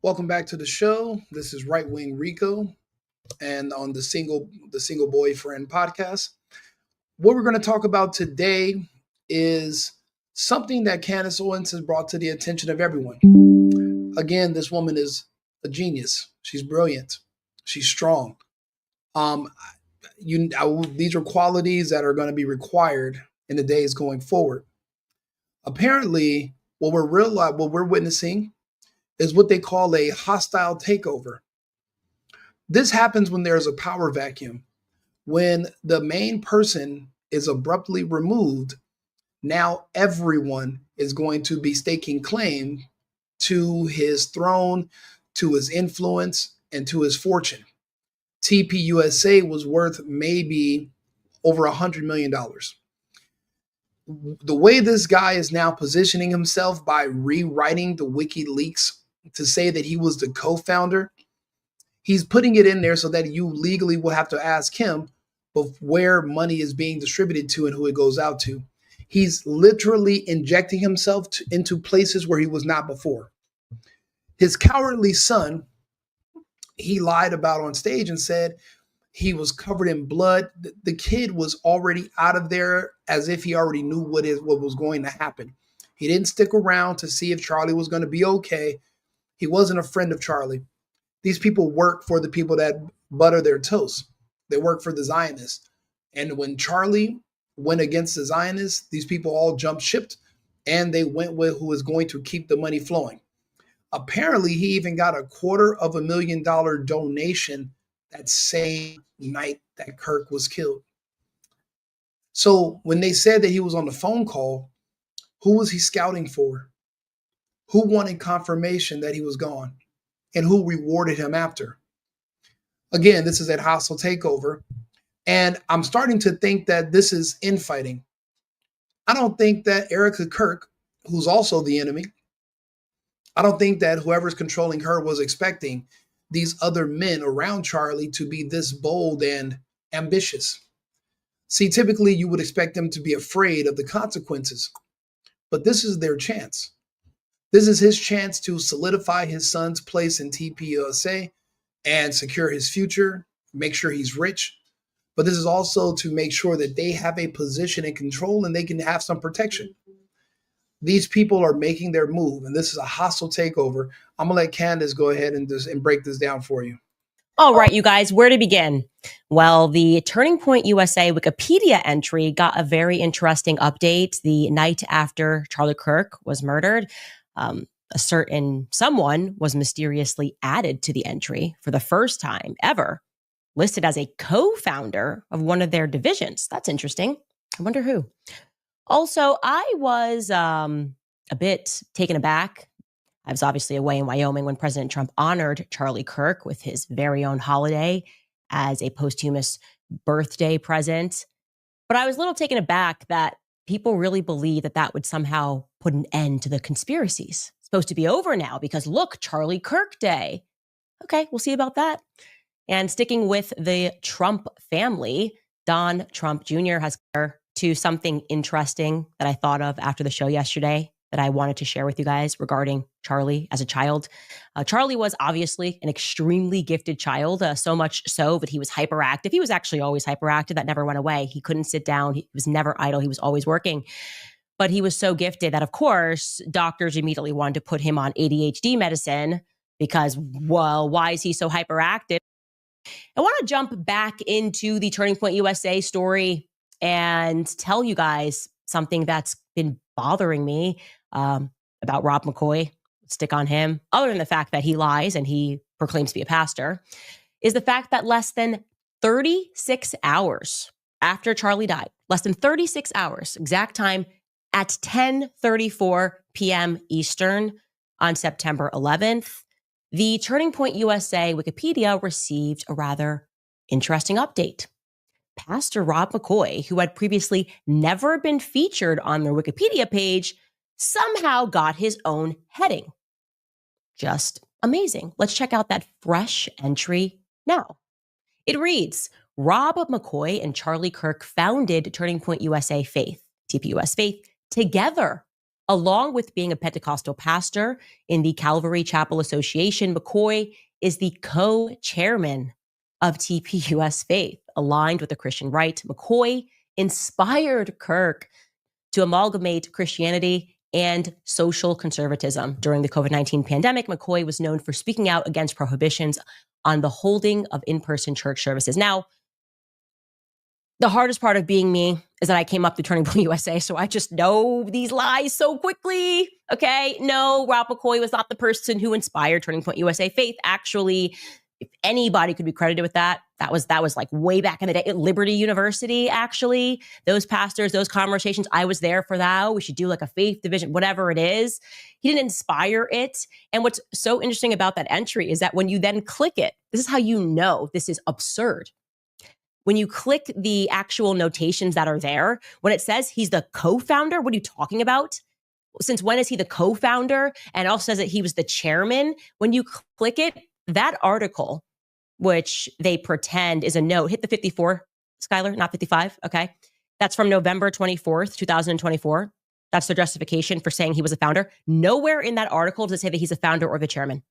Welcome back to the show. This is Right Wing Rico, and on the Single Boyfriend podcast. What we're going to talk about today is something that Candace Owens has brought to the attention of everyone. Again, this woman is a genius. She's brilliant. She's strong. Um, these are qualities that are going to be required in the days going forward. Apparently, what we're witnessing is what they call a hostile takeover. This happens when there's a power vacuum. When the main person is abruptly removed, now everyone is going to be staking claim to his throne, to his influence, and to his fortune. TPUSA was worth maybe over $100 million. The way this guy is now positioning himself by rewriting the WikiLeaks to say that he was the co-founder, he's putting it in there so that you legally will have to ask him of where money is being distributed to and who it goes out to. He's literally injecting himself into places where he was not before. His cowardly son, he lied about on stage and said he was covered in blood. The kid was already out of there as if he already knew what was going to happen. He didn't stick around to see if Charlie was going to be okay. He wasn't a friend of Charlie. These people work for the people that butter their toast. They work for the Zionists. And when Charlie went against the Zionists, these people all jumped ship and they went with who was going to keep the money flowing. Apparently, he even got a $250,000 donation that same night that Kirk was killed. So when they said that he was on the phone call, who was he scouting for? Who wanted confirmation that he was gone? And who rewarded him after? Again, this is a hostile takeover. And I'm starting to think that this is infighting. I don't think that Erica Kirk, who's also the enemy, I don't think that whoever's controlling her was expecting these other men around Charlie to be this bold and ambitious. See, typically you would expect them to be afraid of the consequences, but this is their chance. This is his chance to solidify his son's place in TPUSA and secure his future, make sure he's rich. But this is also to make sure that they have a position and control and they can have some protection. These people are making their move, and this is a hostile takeover. I'm going to let Candace go ahead and break this down for you. All right, you guys, where to begin? Well, the Turning Point USA Wikipedia entry got a very interesting update the night after Charlie Kirk was murdered. A certain someone was mysteriously added to the entry for the first time ever, listed as a co-founder of one of their divisions. That's interesting. I wonder who. Also, I was a bit taken aback. I was obviously away in Wyoming when President Trump honored Charlie Kirk with his very own holiday as a posthumous birthday present. But I was a little taken aback that people really believe that that would somehow put an end to the conspiracies. It's supposed to be over now because look, Charlie Kirk Day. Okay, we'll see about that. And sticking with the Trump family, Don Trump Jr. has to something interesting that I thought of after the show yesterday that I wanted to share with you guys regarding Charlie as a child. Charlie was obviously an extremely gifted child, so much so that he was hyperactive. He was actually always hyperactive. That never went away. He couldn't sit down. He was never idle. He was always working. But he was so gifted that, of course, doctors immediately wanted to put him on ADHD medicine because, well, why is he so hyperactive? I want to jump back into the Turning Point USA story and tell you guys something that's been bothering me about Rob McCoy. Stick on him. Other than the fact that he lies and he proclaims to be a pastor, is the fact that less than 36 hours after Charlie died, less than 36 hours, exact time at 10:34 p.m. Eastern on September 11th, the Turning Point USA Wikipedia received a rather interesting update. Pastor Rob McCoy, who had previously never been featured on their Wikipedia page, somehow got his own heading. Just amazing. Let's check out that fresh entry now. It reads, Rob McCoy and Charlie Kirk founded Turning Point USA Faith, TPUSA Faith, together Along with being a Pentecostal pastor in the Calvary Chapel Association, McCoy is the co-chairman of TPUSA Faith, aligned with the Christian right. McCoy inspired Kirk to amalgamate Christianity and social conservatism. During the COVID-19 pandemic, McCoy was known for speaking out against prohibitions on the holding of in-person church services. Now, the hardest part of being me is that I came up through Turning Point USA, so I just know these lies so quickly. Okay, no, Rob McCoy was not the person who inspired Turning Point USA Faith. Actually, if anybody could be credited with that, that was like way back in the day at Liberty University. Actually, those pastors, those conversations, I was there for that. Oh, we should do like a faith division, whatever it is. He didn't inspire it. And what's so interesting about that entry is that when you then click it, this is how you know this is absurd. When you click the actual notations that are there, when it says he's the co-founder, what are you talking about? Since when is he the co-founder? And it also says that he was the chairman. When you click it, that article, which they pretend is a note, hit the 54, Skylar, not 55, okay? That's from November 24th, 2024. That's their justification for saying he was a founder. Nowhere in that article does it say that he's a founder or the chairman.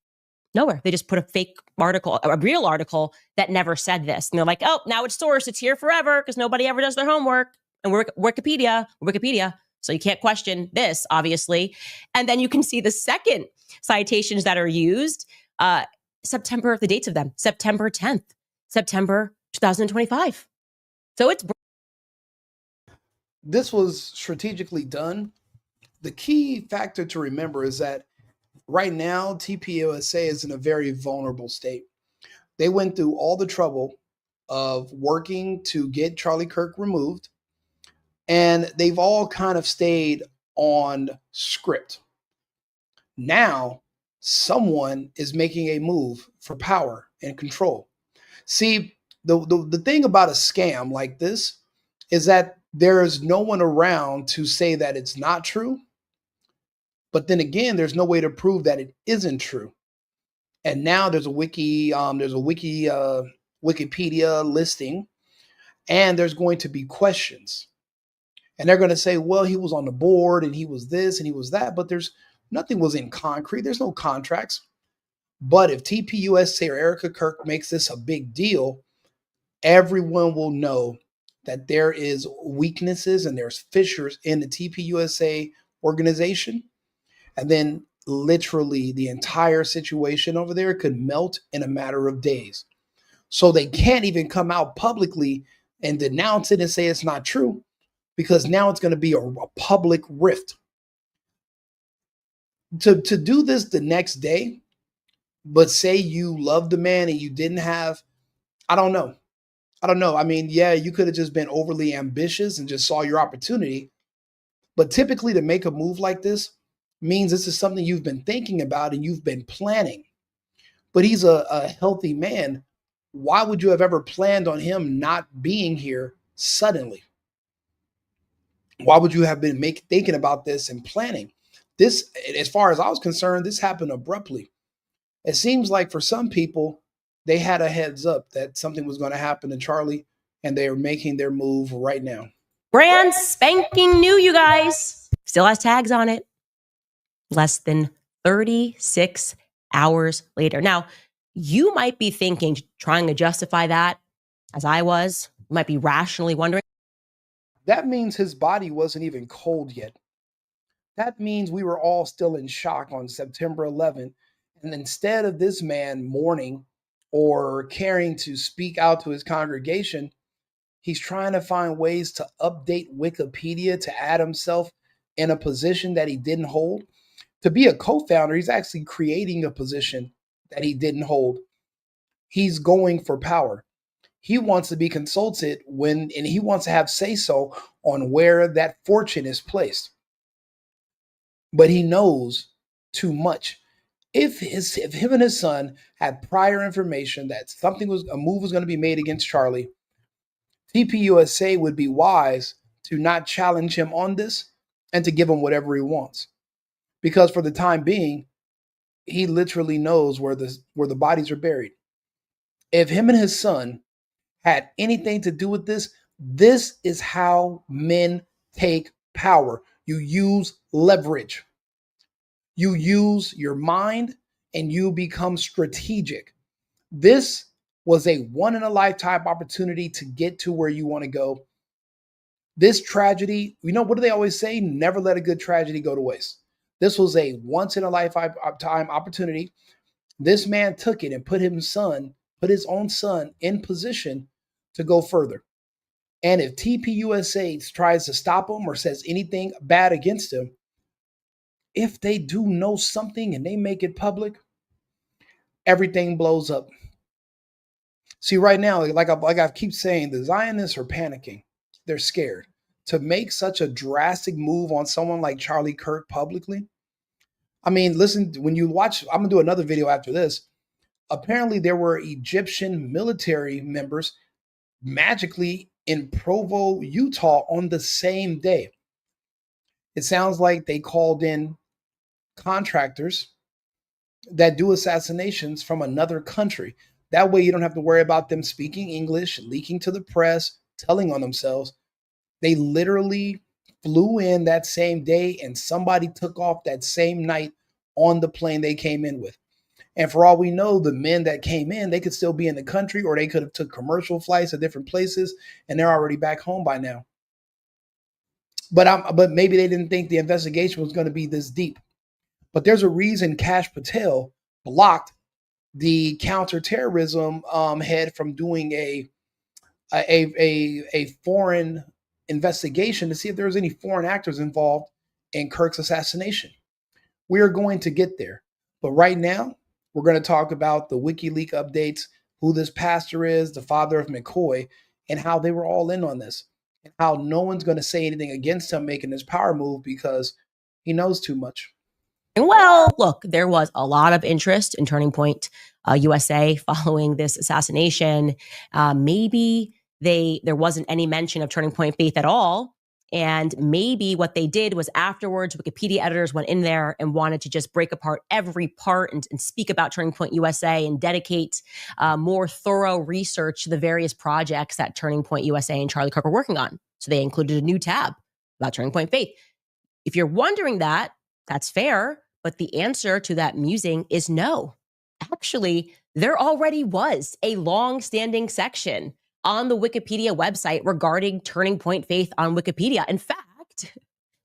Nowhere. They just put a fake article, a real article that never said this. And they're like, oh, now it's sourced. It's here forever because nobody ever does their homework. And we're Wikipedia. So you can't question this, obviously. And then you can see the second citations that are used. September, the dates of them, September 10th, September 2025. So it's... This was strategically done. The key factor to remember is that right now, TPUSA is in a very vulnerable state. They went through all the trouble of working to get Charlie Kirk removed, and they've all kind of stayed on script. Now, someone is making a move for power and control. See, the thing about a scam like this is that there is no one around to say that it's not true. But then again, there's no way to prove that it isn't true. And now there's a Wikipedia listing, and there's going to be questions. And they're going to say, well, he was on the board and he was this and he was that, but there's nothing was in concrete. There's no contracts. But if TPUSA or Erica Kirk makes this a big deal, everyone will know that there is weaknesses and there's fissures in the TPUSA organization. And then literally the entire situation over there could melt in a matter of days. So they can't even come out publicly and denounce it and say it's not true, because now it's going to be a public rift. To do this the next day, but say you love the man and you didn't have, I don't know. I mean, yeah, you could have just been overly ambitious and just saw your opportunity. But typically to make a move like this means this is something you've been thinking about and you've been planning. But he's a healthy man. Why would you have ever planned on him not being here suddenly? Why would you have been thinking about this and planning? This, as far as I was concerned, this happened abruptly. It seems like for some people, they had a heads up that something was going to happen to Charlie, and they are making their move right now. Brand spanking new, you guys. Still has tags on it. Less than 36 hours later. Now, you might be thinking, trying to justify that, as I was, you might be rationally wondering. That means his body wasn't even cold yet. That means we were all still in shock on September 11th. And instead of this man mourning or caring to speak out to his congregation, he's trying to find ways to update Wikipedia to add himself in a position that he didn't hold. To be a co-founder, he's actually creating a position that he didn't hold. He's going for power. He wants to be consulted and he wants to have say-so on where that fortune is placed. But he knows too much. If him and his son had prior information that a move was going to be made against Charlie, TPUSA would be wise to not challenge him on this and to give him whatever he wants. Because for the time being, he literally knows where the bodies are buried. If him and his son had anything to do with this, this is how men take power. You use leverage. You use your mind and you become strategic. This was a one in a lifetime opportunity to get to where you want to go. This tragedy, what do they always say? Never let a good tragedy go to waste. This was a once in a lifetime opportunity. This man took it and put his own son in position to go further. And if TPUSA tries to stop him or says anything bad against him, if they do know something and they make it public, everything blows up. See, right now, like I keep saying, the Zionists are panicking. They're scared. To make such a drastic move on someone like Charlie Kirk publicly. I mean, listen, when you watch, I'm going to do another video after this. Apparently, there were Egyptian military members magically in Provo, Utah on the same day. It sounds like they called in contractors that do assassinations from another country. That way you don't have to worry about them speaking English, leaking to the press, telling on themselves. They literally flew in that same day and somebody took off that same night on the plane they came in with. And for all we know, the men that came in, they could still be in the country or they could have took commercial flights to different places and they're already back home by now. But maybe they didn't think the investigation was going to be this deep. But there's a reason Kash Patel blocked the counterterrorism head from doing a foreign investigation to see if there was any foreign actors involved in Kirk's assassination. We are going to get there. But right now, we're going to talk about the WikiLeaks updates, who this pastor is, the father of McCoy, and how they were all in on this, and how no one's going to say anything against him making this power move because he knows too much. Well, look, there was a lot of interest in Turning Point USA following this assassination. Maybe there wasn't any mention of Turning Point Faith at all. And maybe what they did was afterwards, Wikipedia editors went in there and wanted to just break apart every part and speak about Turning Point USA and dedicate more thorough research to the various projects that Turning Point USA and Charlie Kirk were working on. So they included a new tab about Turning Point Faith. If you're wondering that, that's fair, but the answer to that musing is no. Actually, there already was a long-standing section on the Wikipedia website regarding Turning Point Faith on Wikipedia. In fact,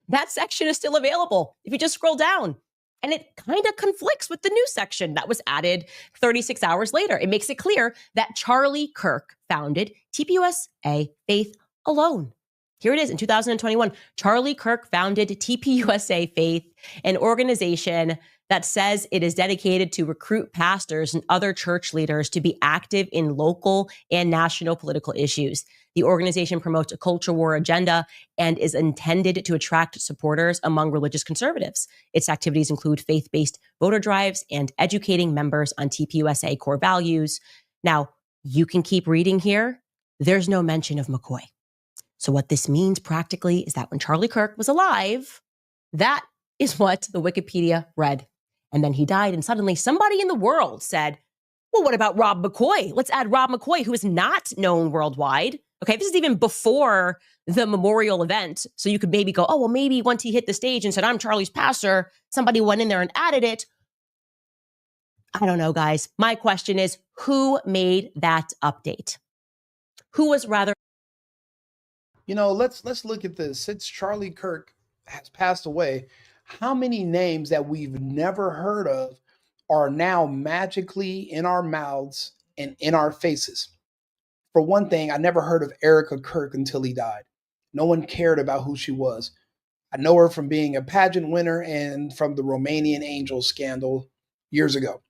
that section is still available if you just scroll down. And it kind of conflicts with the new section that was added 36 hours later. It makes it clear that Charlie Kirk founded TPUSA Faith alone. Here it is in 2021. Charlie Kirk founded TPUSA Faith, an organization that says it is dedicated to recruit pastors and other church leaders to be active in local and national political issues. The organization promotes a culture war agenda and is intended to attract supporters among religious conservatives. Its activities include faith-based voter drives and educating members on TPUSA core values. Now, you can keep reading here. There's no mention of McCoy. So what this means practically is that when Charlie Kirk was alive, that is what the Wikipedia read. And then he died, and suddenly somebody in the world said, well, what about Rob McCoy? Let's add Rob McCoy, who is not known worldwide. Okay, this is even before the memorial event. So you could maybe go, oh, well, maybe once he hit the stage and said, I'm Charlie's pastor, somebody went in there and added it. I don't know, guys. My question is, who made that update? Who was rather... Let's look at this. Since Charlie Kirk has passed away, how many names that we've never heard of are now magically in our mouths and in our faces? For one thing, I never heard of Erica Kirk until he died. No one cared about who she was. I know her from being a pageant winner and from the Romanian Angel scandal years ago.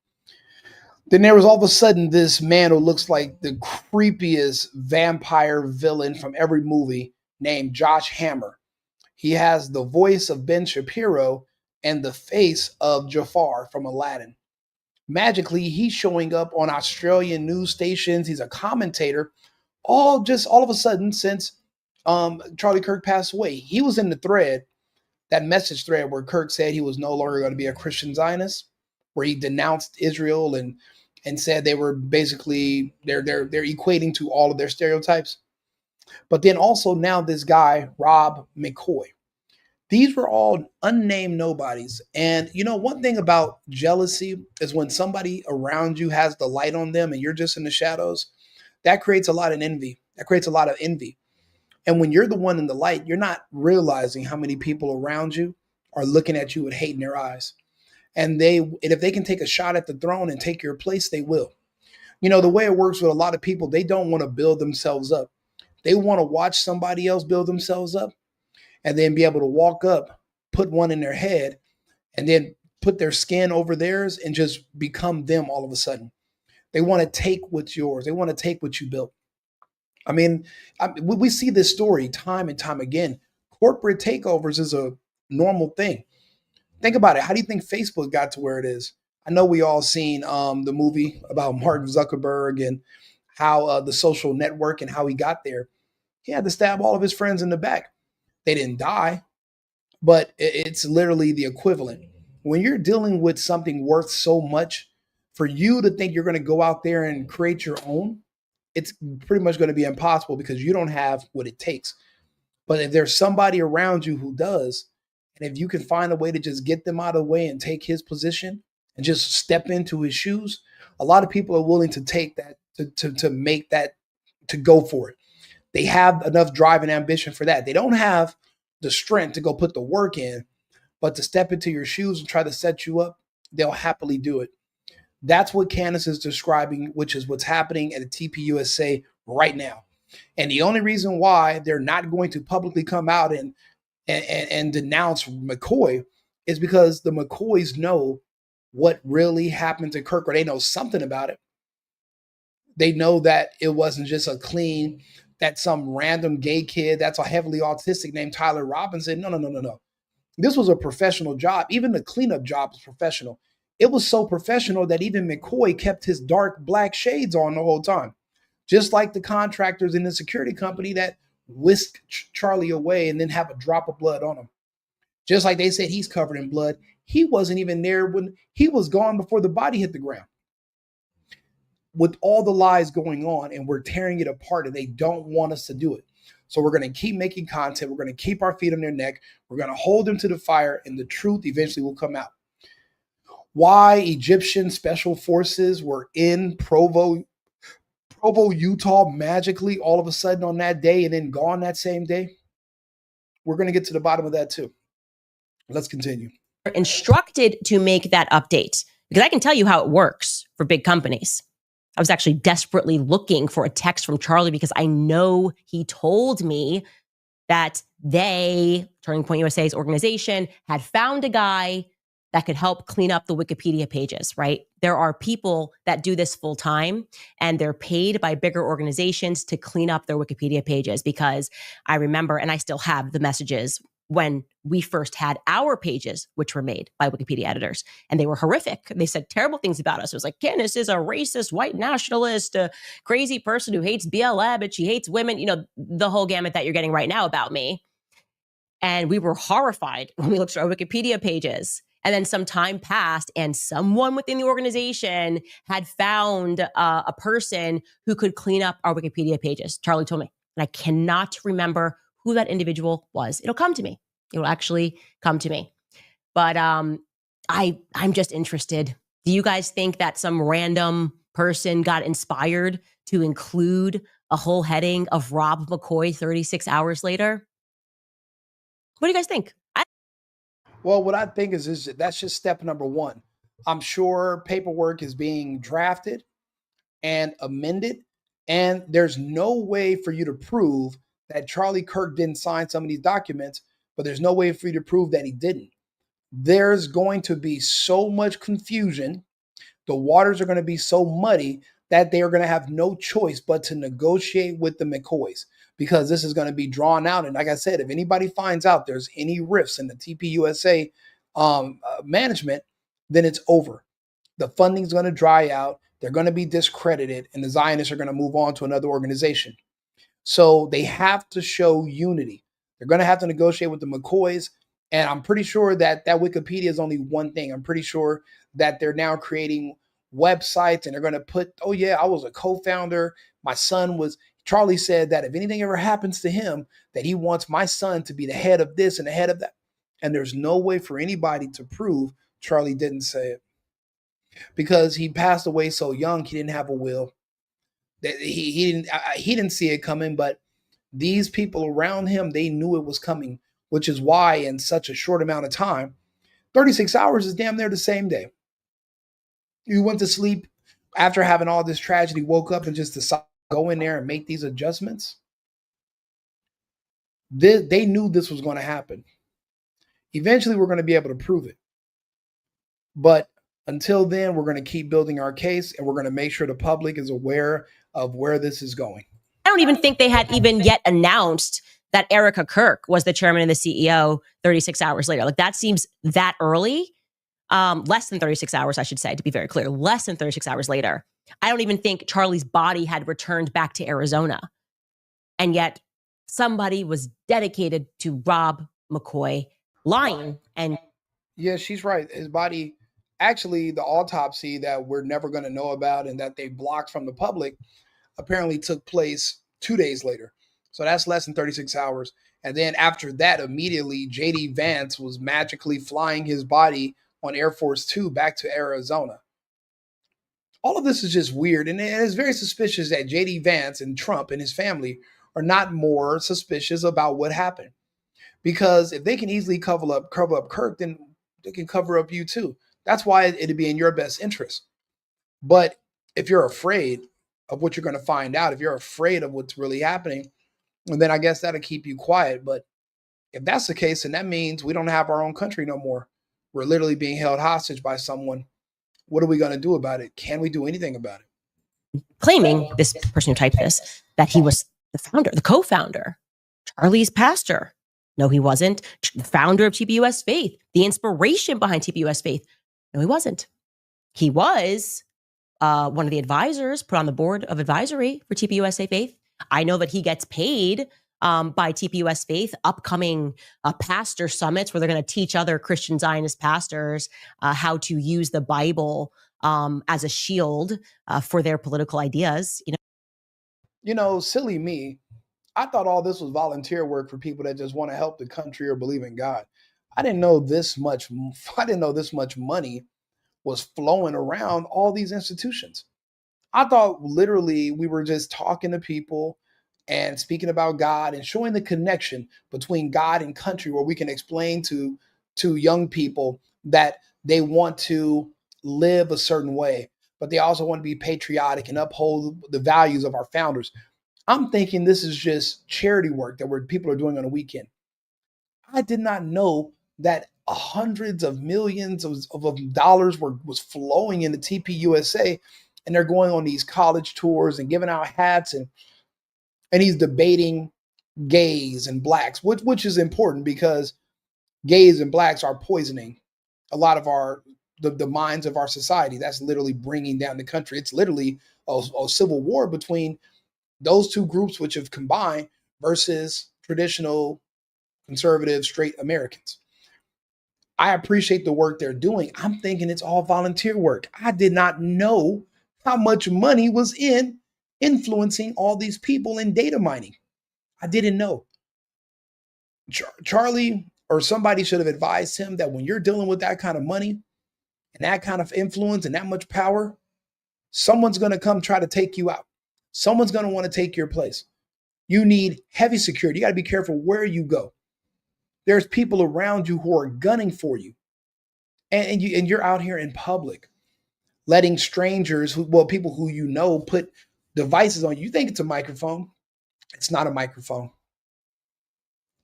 Then there was all of a sudden this man who looks like the creepiest vampire villain from every movie named Josh Hammer. He has the voice of Ben Shapiro and the face of Jafar from Aladdin. Magically, he's showing up on Australian news stations. He's a commentator, all of a sudden since Charlie Kirk passed away. He was in the thread, that message thread where Kirk said he was no longer going to be a Christian Zionist, where he denounced Israel and said they were basically they're equating to all of their stereotypes. But then also now this guy, Rob McCoy. These were all unnamed nobodies. And one thing about jealousy is when somebody around you has the light on them and you're just in the shadows, that creates a lot of envy. That creates a lot of envy. And when you're the one in the light, you're not realizing how many people around you are looking at you with hate in their eyes. And if they can take a shot at the throne and take your place, they will. The way it works with a lot of people, they don't want to build themselves up. They want to watch somebody else build themselves up and then be able to walk up, put one in their head, and then put their skin over theirs and just become them all of a sudden. They want to take what's yours. They want to take what you built. I mean, we see this story time and time again. Corporate takeovers is a normal thing. Think about it. How do you think Facebook got to where it is? I know we all seen the movie about Mark Zuckerberg and how the social network and how he got there. He had to stab all of his friends in the back. They didn't die, but it's literally the equivalent. When you're dealing with something worth so much, for you to think you're going to go out there and create your own, it's pretty much going to be impossible because you don't have what it takes. But if there's somebody around you who does, and if you can find a way to just get them out of the way and take his position and just step into his shoes, a lot of people are willing to take that, to make that, to go for it. They have enough drive and ambition for that. They don't have the strength to go put the work in, but to step into your shoes and try to set you up, they'll happily do it. That's what Candace is describing, which is what's happening at the TPUSA right now. And the only reason why they're not going to publicly come out and denounce McCoy is because the McCoys know what really happened to Kirk, or they know something about it. They know that it wasn't just a clean, that some random gay kid that's a heavily autistic named Tyler Robinson. No, no, no, no, no. This was a professional job. Even the cleanup job was professional. It was so professional that even McCoy kept his dark black shades on the whole time. Just like the contractors in the security company that whisked Charlie away and then have a drop of blood on him. Just like they said he's covered in blood. He wasn't even there when he was gone before the body hit the ground. With all the lies going on, and we're tearing it apart, and they don't want us to do it. So we're going to keep making content. We're going to keep our feet on their neck. We're going to hold them to the fire, and the truth eventually will come out. Why Egyptian special forces were in Provo, Utah, magically all of a sudden on that day and then gone that same day, we're going to get to the bottom of that too. Let's continue. Instructed to make that update, because I can tell you how it works for big companies. I was actually desperately looking for a text from Charlie because I know he told me that they, Turning Point USA's organization, had found a guy that could help clean up the Wikipedia pages, right? There are people that do this full time and they're paid by bigger organizations to clean up their Wikipedia pages, because I remember, and I still have the messages when we first had our pages, which were made by Wikipedia editors, and they were horrific. They said terrible things about us. It was like, Candace is a racist, white nationalist, a crazy person who hates BLM and she hates women, the whole gamut that you're getting right now about me. And we were horrified when we looked at our Wikipedia pages. And then some time passed and someone within the organization had found a person who could clean up our Wikipedia pages. Charlie told me, and I cannot remember who that individual was. It'll come to me. It will actually come to me. But I'm just interested. Do you guys think that some random person got inspired to include a whole heading of Rob McCoy 36 hours later? What do you guys think? Well, what I think is that's just step number one. I'm sure paperwork is being drafted and amended, and there's no way for you to prove that Charlie Kirk didn't sign some of these documents, but there's no way for you to prove that he didn't. There's going to be so much confusion. The waters are going to be so muddy that they are going to have no choice but to negotiate with the McCoys, because this is going to be drawn out. And like I said, if anybody finds out there's any rifts in the TPUSA management, then it's over. The funding is going to dry out. They're going to be discredited, and the Zionists are going to move on to another organization. So they have to show unity. They're going to have to negotiate with the McCoys. And I'm pretty sure that Wikipedia is only one thing. I'm pretty sure that they're now creating websites and they're going to put, oh yeah, I was a co-founder. My son was, Charlie said that if anything ever happens to him, that he wants my son to be the head of this and the head of that. And there's no way for anybody to prove Charlie didn't say it because he passed away so young. He didn't have a will. That he didn't see it coming, but these people around him, they knew it was coming, which is why in such a short amount of time, 36 hours is damn near the same day. You went to sleep after having all this tragedy, woke up and just decided to go in there and make these adjustments. They knew this was going to happen. Eventually, we're going to be able to prove it. But until then, we're going to keep building our case, and we're going to make sure the public is aware of where this is going. I don't even think they had even yet announced that Erica Kirk was the chairman and the CEO 36 hours later. Like, that seems that early. Less than 36 hours, I should say, to be very clear. Less than 36 hours later. I don't even think Charlie's body had returned back to Arizona. And yet somebody was dedicated to Rob McCoy lying. And yeah, she's right. His body, actually, the autopsy that we're never going to know about and that they blocked from the public apparently took place 2 days later. So that's less than 36 hours. And then after that, immediately, J.D. Vance was magically flying his body on Air Force Two back to Arizona. All of this is just weird. And it's very suspicious that J.D. Vance and Trump and his family are not more suspicious about what happened. Because if they can easily cover up Kirk, then they can cover up you too. That's why it'd be in your best interest. But if you're afraid of what you're going to find out, if you're afraid of what's really happening, and then I guess that'll keep you quiet. But if that's the case, then that means we don't have our own country no more. We're literally being held hostage by someone. What are we going to do about it? Can we do anything about it? Claiming, this person who typed this, that he was the founder, the co-founder, Charlie's pastor. No, he wasn't. The founder of TPUSA Faith, the inspiration behind TPUSA Faith. No, he wasn't. He was one of the advisors put on the board of advisory for TPUSA Faith. I know that he gets paid by TPUSA Faith, upcoming pastor summits where they're going to teach other Christian Zionist pastors how to use the Bible as a shield for their political ideas. Silly me. I thought all this was volunteer work for people that just want to help the country or believe in God. I didn't know this much. I didn't know this much money was flowing around all these institutions. I thought literally we were just talking to people and speaking about God and showing the connection between God and country, where we can explain to young people that they want to live a certain way, but they also want to be patriotic and uphold the values of our founders. I'm thinking this is just charity work that people are doing on a weekend. I did not know that hundreds of millions of dollars was flowing into TPUSA, and they're going on these college tours and giving out hats, and he's debating gays and blacks, which is important because gays and blacks are poisoning a lot of the minds of our society. That's literally bringing down the country. It's literally a civil war between those two groups which have combined versus traditional conservative straight Americans. I appreciate the work they're doing. I'm thinking it's all volunteer work. I did not know how much money was in influencing all these people in data mining. I didn't know. Charlie or somebody should have advised him that when you're dealing with that kind of money and that kind of influence and that much power, someone's going to come try to take you out. Someone's going to want to take your place. You need heavy security. You got to be careful where you go. There's people around you who are gunning for you. And you're out here in public, letting strangers, people who you know, put devices on you. You think it's a microphone. It's not a microphone.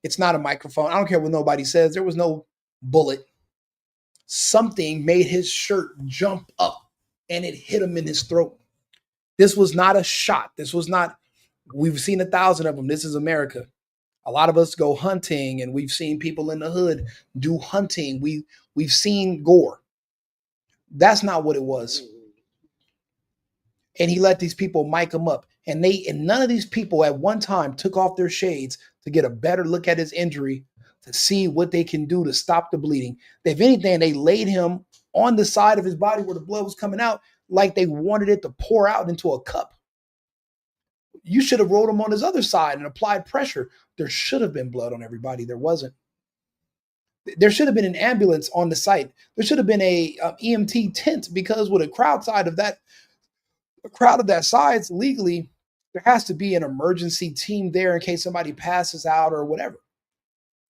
It's not a microphone. I don't care what nobody says. There was no bullet. Something made his shirt jump up and it hit him in his throat. This was not a shot. This was not, we've seen 1,000 of them. This is America. A lot of us go hunting, and we've seen people in the hood do hunting. We've seen gore. That's not what it was. And he let these people mic him up. And none of these people at one time took off their shades to get a better look at his injury, to see what they can do to stop the bleeding. If anything, they laid him on the side of his body where the blood was coming out, like they wanted it to pour out into a cup. You should have rolled him on his other side and applied pressure. There should have been blood on everybody. There wasn't. There should have been an ambulance on the site. There should have been a EMT tent, because with a crowd of that size legally, there has to be an emergency team there in case somebody passes out or whatever.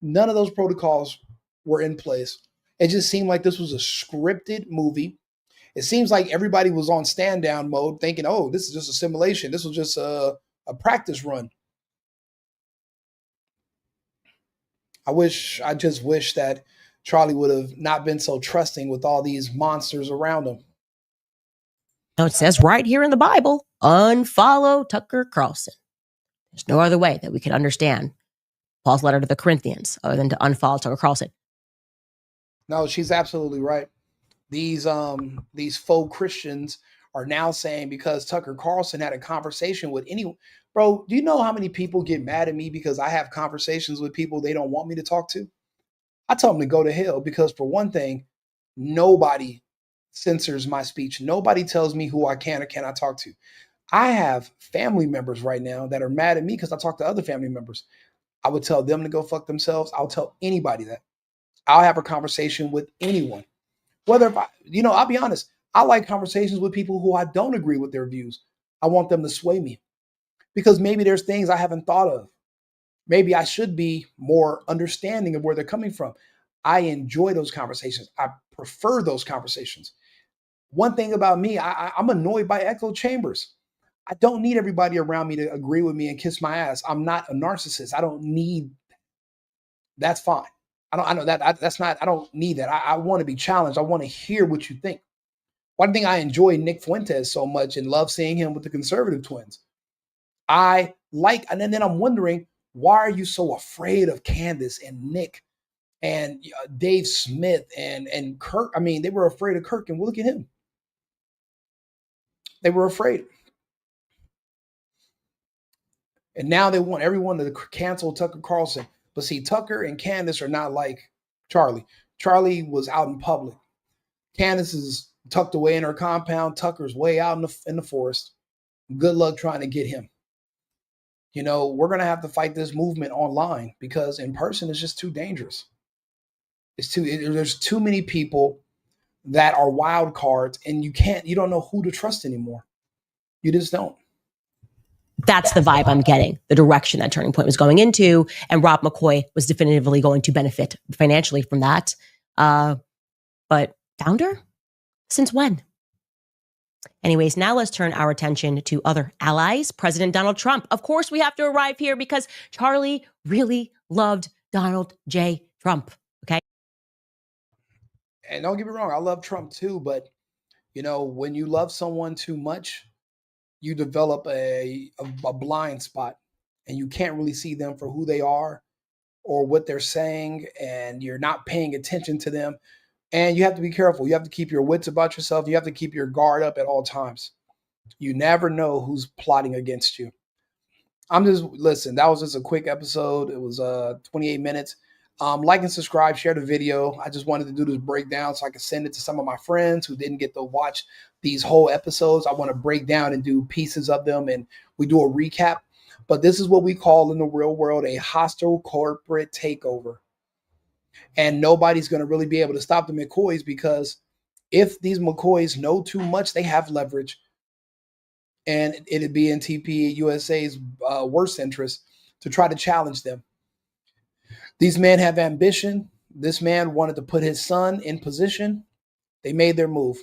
None of those protocols were in place. It just seemed like this was a scripted movie. It seems like everybody was on stand down mode thinking, oh, this is just a simulation. This was just a practice run. I just wish that Charlie would have not been so trusting with all these monsters around him. Now it says right here in the Bible, unfollow Tucker Carlson. There's no other way that we can understand Paul's letter to the Corinthians other than to unfollow Tucker Carlson. No, she's absolutely right. These faux Christians are now saying because Tucker Carlson had a conversation with anyone. Bro, do you know how many people get mad at me because I have conversations with people they don't want me to talk to? I tell them to go to hell because, for one thing, nobody censors my speech. Nobody tells me who I can or cannot talk to. I have family members right now that are mad at me because I talk to other family members. I would tell them to go fuck themselves. I'll tell anybody that. I'll have a conversation with anyone. Whether if I'll be honest, I like conversations with people who I don't agree with their views. I want them to sway me because maybe there's things I haven't thought of. Maybe I should be more understanding of where they're coming from. I enjoy those conversations. I prefer those conversations. One thing about me, I'm annoyed by echo chambers. I don't need everybody around me to agree with me and kiss my ass. I'm not a narcissist. I don't need. That's fine. I know that's not. I don't need that. I want to be challenged. I want to hear what you think. One thing I enjoy Nick Fuentes so much and love seeing him with the conservative twins. I like, and then I'm wondering, why are you so afraid of Candace and Nick and Dave Smith and Kirk? I mean, they were afraid of Kirk, and look at him. They were afraid. And now they want everyone to cancel Tucker Carlson. But see, Tucker and Candace are not like Charlie. Charlie was out in public. Candace is tucked away in her compound. Tucker's way out in the forest. Good luck trying to get him. We're going to have to fight this movement online because in person it's just too dangerous. There's too many people that are wild cards, and you don't know who to trust anymore. You just don't. That's the vibe I'm getting, the direction that Turning Point was going into. And Rob McCoy was definitively going to benefit financially from that. But founder? Since when? Anyways, now let's turn our attention to other allies. President Donald Trump. Of course, we have to arrive here because Charlie really loved Donald J. Trump. Okay. And don't get me wrong, I love Trump too. But, when you love someone too much, you develop a blind spot and you can't really see them for who they are or what they're saying. And you're not paying attention to them. And you have to be careful. You have to keep your wits about yourself. You have to keep your guard up at all times. You never know who's plotting against you. Listen, that was just a quick episode. It was 28 minutes. Like and subscribe, share the video. I just wanted to do this breakdown so I could send it to some of my friends who didn't get to watch these whole episodes. I want to break down and do pieces of them, and we do a recap. But this is what we call in the real world a hostile corporate takeover. And nobody's going to really be able to stop the McCoys because if these McCoys know too much, they have leverage. And it'd be in TPUSA's worst interest to try to challenge them. These men have ambition. This man wanted to put his son in position. They made their move.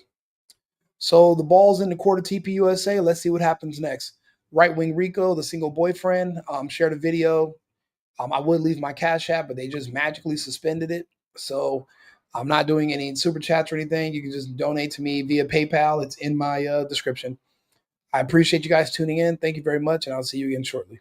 So the ball's in the court of TPUSA. Let's see what happens next. Right wing Rico, the single boyfriend, shared a video. I would leave my Cash App, but they just magically suspended it. So I'm not doing any super chats or anything. You can just donate to me via PayPal. It's in my description. I appreciate you guys tuning in. Thank you very much, and I'll see you again shortly.